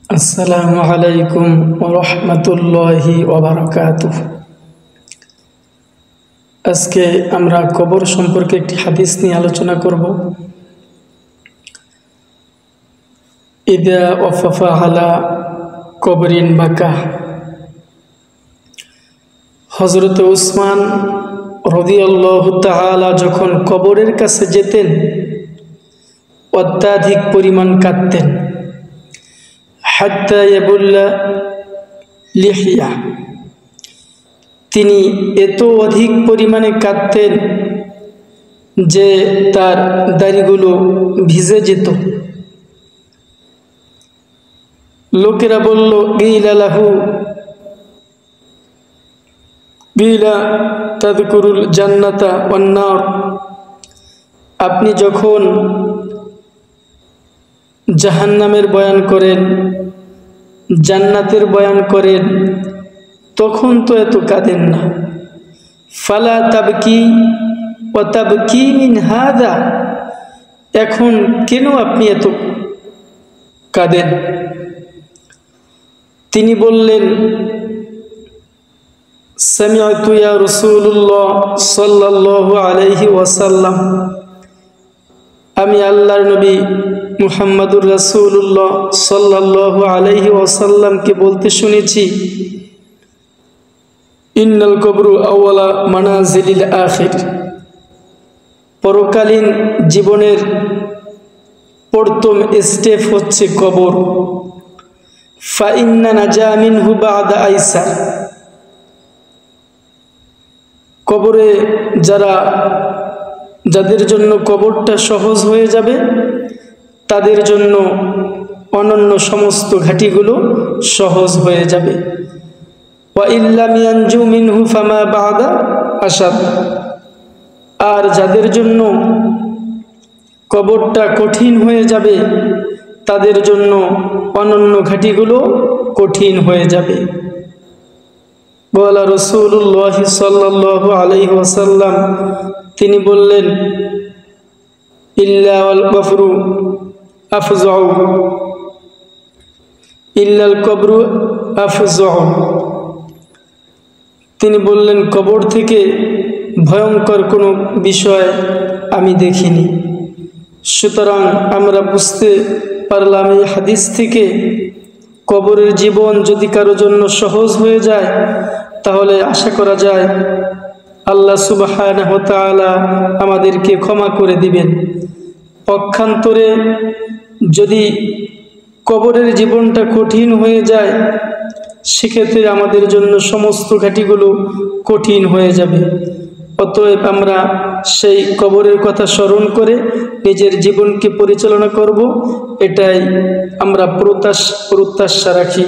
আসসালামু আলাইকুম ওয়া রাহমাতুল্লাহি ওয়া বারাকাতুহু। আজকে আমরা কবর সম্পর্কে একটি হাদিস নিয়ে আলোচনা করব। ইদা ওয়াফাফা আলা কবরিন বাকা। হযরত উসমান রাদিয়াল্লাহু তাআলা যখন কবরের কাছে যেতেন অত্যাধিক পরিমাণ কাঁদতেন। হাত্তা ইয়াবুল্লা লিহিয়া, তিনি এত অধিক পরিমাণে কাঁদতেন যে তার দাড়িগুলো ভিজে যেত। লোকেরা বলল, গীলা লাহু গীলা তাযকুরুল জান্নাতা ওয়ান নার। আপনি যখন জাহান্নামের বয়ান করেন, জান্নাতের বয়ান করেন, তখন তো এত কাঁদেন না। ফালা তাবকি ওয়া তাবকি মিন হাযা, এখন কেন আপনি এত কাঁদেন? তিনি বললেন, সামিআতু ইয়া রাসূলুল্লাহ সাল্লাল্লাহু আলাইহি ওয়াসাল্লাম, আমি আল্লাহর নবী মুহাম্মদুর রাসূলুল্লাহ সাল্লাল্লাহু আলাইহি ওয়াসাল্লামকে বলতে শুনেছি, ইন্নাল কবরু আউয়ালা মানাজিলিল আখির, পরকালীন জীবনের প্রথম স্টেপ হচ্ছে কবর। ফা ইন্না নাজা মিনহু বাদা আইসার, কবরে যাদের জন্য কবরটা সহজ হয়ে যাবে তাদের জন্য অন্যান্য সমস্ত ঘাটিগুলো সহজ হয়ে যাবে। ওয়া ইল্লাম ইয়ানজু মিনহু ফামা বাদা আশাদ, আর যাদের জন্য কবরটা কঠিন হয়ে যাবে তাদের জন্য অন্যান্য ঘাটিগুলো কঠিন হয়ে যাবে। বলা রাসূলুল্লাহ সাল্লাল্লাহু আলাইহি ওয়াসাল্লাম, তিনি বললেন, ইল্লা ওয়াল কবরু আফজাউ, ইল্লাল কবরু আফজাউ, তিনি বললেন, কবর থেকে ভয়ঙ্কর কোনো বিষয় আমি দেখিনি। সুতরাং আমরা বুঝতে পারলাম এই হাদিস থেকে, কবরের জীবন যদি কারো জন্য সহজ হয়ে যায় তাহলে আশা করা যায় আল্লাহ সুবহানাহু ওয়া তাআলা আমাদেরকে ক্ষমা করে দিবেন। পক্ষান্তরে যদি কবরের জীবনটা কঠিন হয়ে যায় সেক্ষেত্রে আমাদের জন্য সমস্ত ঘাটিগুলো কঠিন হয়ে যাবে। অতএব আমরা সেই কবরের কথা স্মরণ করে নিজের জীবনকে পরিচালনা করব, এটাই আমরা প্রত্যাশা রাখি।